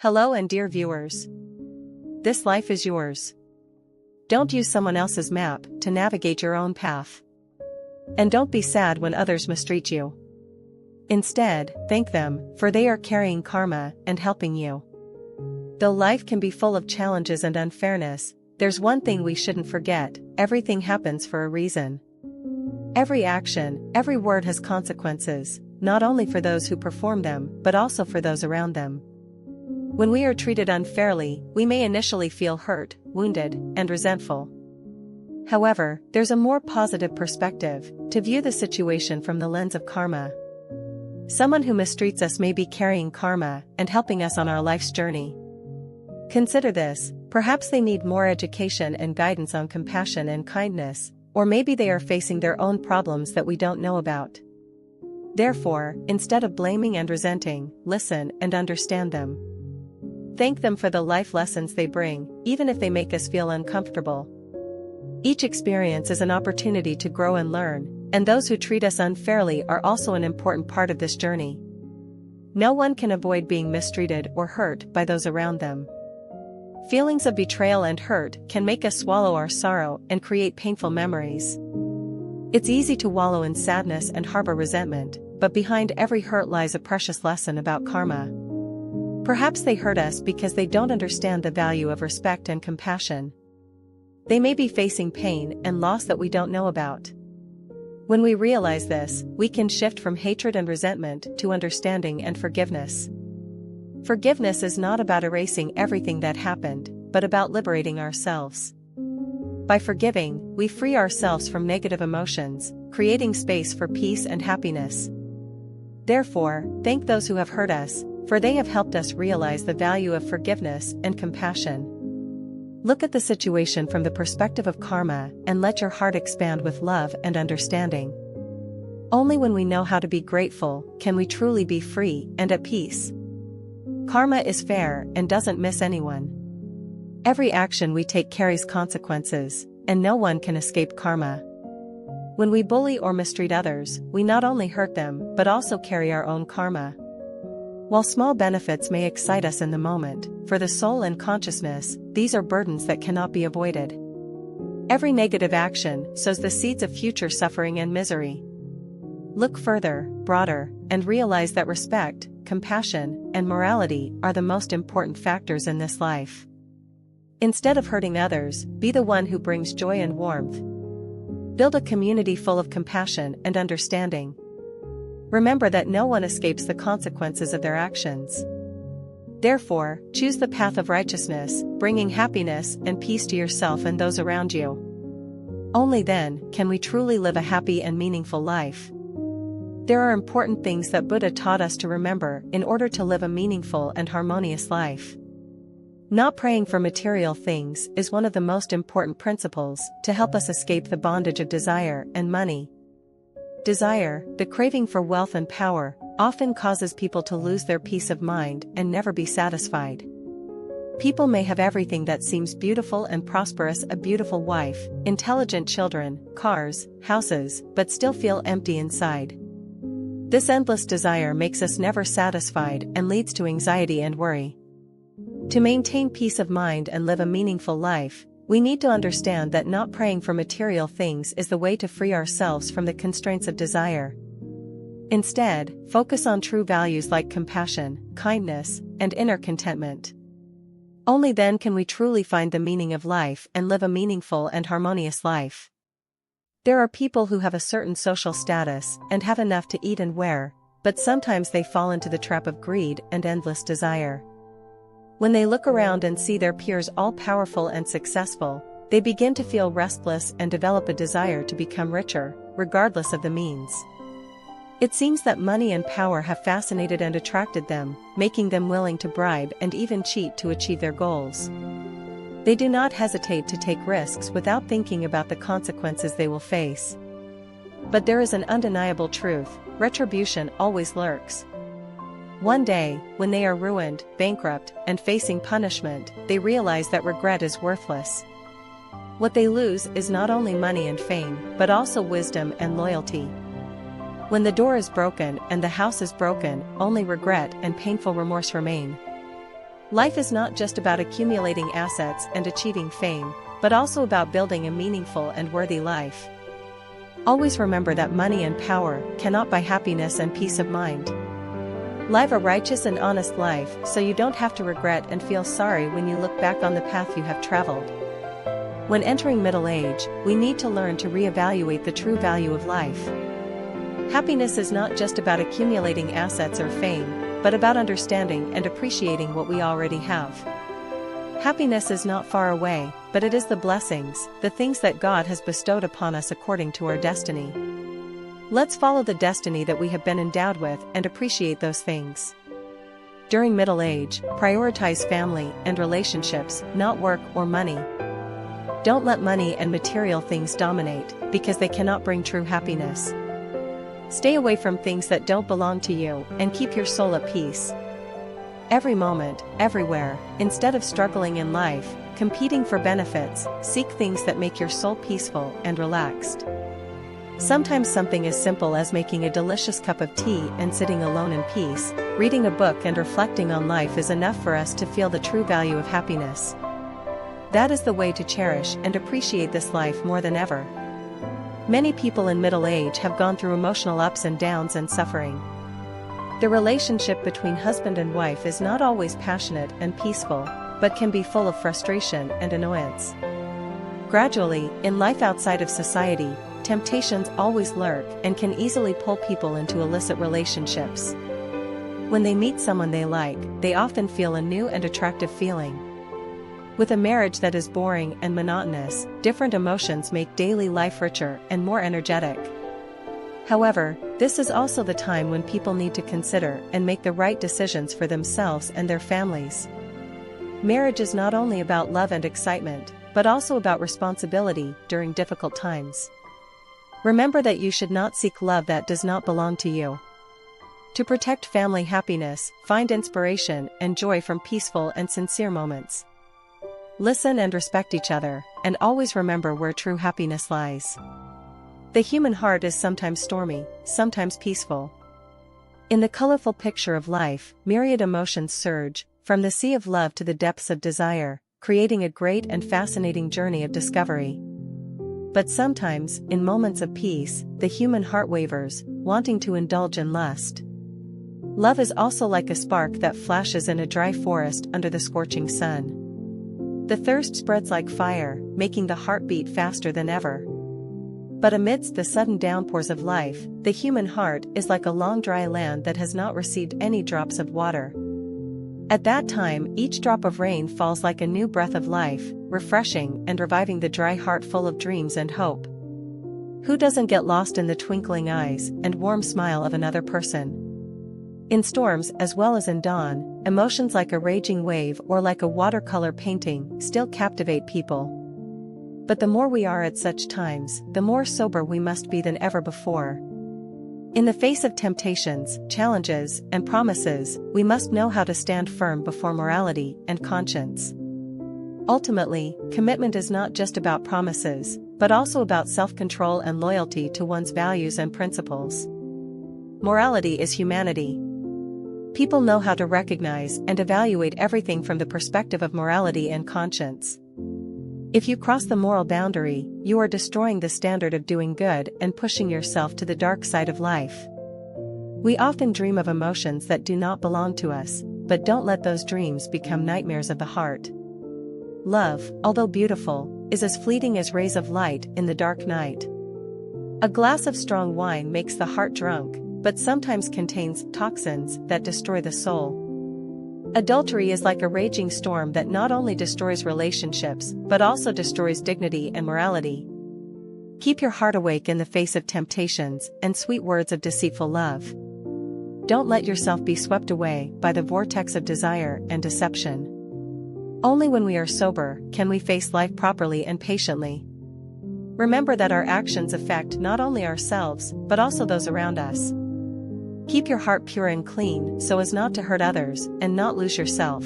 Hello and dear viewers. This life is yours. Don't use someone else's map to navigate your own path. And don't be sad when others mistreat you. Instead, thank them, for they are carrying karma and helping you. Though life can be full of challenges and unfairness, there's one thing we shouldn't forget: everything happens for a reason. Every action, every word has consequences, not only for those who perform them, but also for those around them. When we are treated unfairly, we may initially feel hurt, wounded, and resentful. However, there's a more positive perspective: to view the situation from the lens of karma. Someone who mistreats us may be carrying karma and helping us on our life's journey. Consider this: perhaps they need more education and guidance on compassion and kindness, or maybe they are facing their own problems that we don't know about. Therefore, instead of blaming and resenting, listen and understand them. Thank them for the life lessons they bring, even if they make us feel uncomfortable. Each experience is an opportunity to grow and learn, and those who treat us unfairly are also an important part of this journey. No one can avoid being mistreated or hurt by those around them. Feelings of betrayal and hurt can make us swallow our sorrow and create painful memories. It's easy to wallow in sadness and harbor resentment, but behind every hurt lies a precious lesson about karma. Perhaps they hurt us because they don't understand the value of respect and compassion. They may be facing pain and loss that we don't know about. When we realize this, we can shift from hatred and resentment to understanding and forgiveness. Forgiveness is not about erasing everything that happened, but about liberating ourselves. By forgiving, we free ourselves from negative emotions, creating space for peace and happiness. Therefore, thank those who have hurt us, for they have helped us realize the value of forgiveness and compassion. Look at the situation from the perspective of karma and let your heart expand with love and understanding. Only when we know how to be grateful can we truly be free and at peace. Karma is fair and doesn't miss anyone. Every action we take carries consequences, and no one can escape karma. When we bully or mistreat others, we not only hurt them but also carry our own karma. While small benefits may excite us in the moment, for the soul and consciousness, these are burdens that cannot be avoided. Every negative action sows the seeds of future suffering and misery. Look further, broader, and realize that respect, compassion, and morality are the most important factors in this life. Instead of hurting others, be the one who brings joy and warmth. Build a community full of compassion and understanding. Remember that no one escapes the consequences of their actions. Therefore, choose the path of righteousness, bringing happiness and peace to yourself and those around you. Only then can we truly live a happy and meaningful life. There are important things that Buddha taught us to remember in order to live a meaningful and harmonious life. Not praying for material things is one of the most important principles to help us escape the bondage of desire and money. Desire, the craving for wealth and power, often causes people to lose their peace of mind and never be satisfied. People may have everything that seems beautiful and prosperous: a beautiful wife, intelligent children, cars, houses, but still feel empty inside. This endless desire makes us never satisfied and leads to anxiety and worry. To maintain peace of mind and live a meaningful life, we need to understand that not praying for material things is the way to free ourselves from the constraints of desire. Instead, focus on true values like compassion, kindness, and inner contentment. Only then can we truly find the meaning of life and live a meaningful and harmonious life. There are people who have a certain social status and have enough to eat and wear, but sometimes they fall into the trap of greed and endless desire. When they look around and see their peers all powerful and successful, they begin to feel restless and develop a desire to become richer, regardless of the means. It seems that money and power have fascinated and attracted them, making them willing to bribe and even cheat to achieve their goals. They do not hesitate to take risks without thinking about the consequences they will face. But there is an undeniable truth: retribution always lurks. One day, when they are ruined, bankrupt, and facing punishment, they realize that regret is worthless. What they lose is not only money and fame, but also wisdom and loyalty. When the door is broken and the house is broken, only regret and painful remorse remain. Life is not just about accumulating assets and achieving fame, but also about building a meaningful and worthy life. Always remember that money and power cannot buy happiness and peace of mind. Live a righteous and honest life so you don't have to regret and feel sorry when you look back on the path you have traveled. When entering middle age, we need to learn to reevaluate the true value of life. Happiness is not just about accumulating assets or fame, but about understanding and appreciating what we already have. Happiness is not far away, but it is the blessings, the things that God has bestowed upon us according to our destiny. Let's follow the destiny that we have been endowed with and appreciate those things. During middle age, prioritize family and relationships, not work or money. Don't let money and material things dominate, because they cannot bring true happiness. Stay away from things that don't belong to you and keep your soul at peace. Every moment, everywhere, instead of struggling in life, competing for benefits, seek things that make your soul peaceful and relaxed. Sometimes something as simple as making a delicious cup of tea and sitting alone in peace, reading a book and reflecting on life is enough for us to feel the true value of happiness. That is the way to cherish and appreciate this life more than ever. Many people in middle age have gone through emotional ups and downs and suffering. The relationship between husband and wife is not always passionate and peaceful, but can be full of frustration and annoyance. Gradually, in life outside of society, temptations always lurk and can easily pull people into illicit relationships. When they meet someone they like, they often feel a new and attractive feeling. With a marriage that is boring and monotonous, different emotions make daily life richer and more energetic. However, this is also the time when people need to consider and make the right decisions for themselves and their families. Marriage is not only about love and excitement, but also about responsibility during difficult times. Remember that you should not seek love that does not belong to you. To protect family happiness, find inspiration and joy from peaceful and sincere moments. Listen and respect each other, and always remember where true happiness lies. The human heart is sometimes stormy, sometimes peaceful. In the colorful picture of life, myriad emotions surge, from the sea of love to the depths of desire, creating a great and fascinating journey of discovery. But sometimes, in moments of peace, the human heart wavers, wanting to indulge in lust. Love is also like a spark that flashes in a dry forest under the scorching sun. The thirst spreads like fire, making the heart beat faster than ever. But amidst the sudden downpours of life, the human heart is like a long dry land that has not received any drops of water. At that time, each drop of rain falls like a new breath of life, refreshing and reviving the dry heart full of dreams and hope. Who doesn't get lost in the twinkling eyes and warm smile of another person? In storms as well as in dawn, emotions like a raging wave or like a watercolor painting still captivate people. But the more we are at such times, the more sober we must be than ever before. In the face of temptations, challenges, and promises, we must know how to stand firm before morality and conscience. Ultimately, commitment is not just about promises, but also about self-control and loyalty to one's values and principles. Morality is humanity. People know how to recognize and evaluate everything from the perspective of morality and conscience. If you cross the moral boundary, you are destroying the standard of doing good and pushing yourself to the dark side of life. We often dream of emotions that do not belong to us, but don't let those dreams become nightmares of the heart. Love, although beautiful, is as fleeting as rays of light in the dark night. A glass of strong wine makes the heart drunk, but sometimes contains toxins that destroy the soul. Adultery is like a raging storm that not only destroys relationships, but also destroys dignity and morality. Keep your heart awake in the face of temptations and sweet words of deceitful love. Don't let yourself be swept away by the vortex of desire and deception. Only when we are sober can we face life properly and patiently. Remember that our actions affect not only ourselves, but also those around us. Keep your heart pure and clean so as not to hurt others and not lose yourself.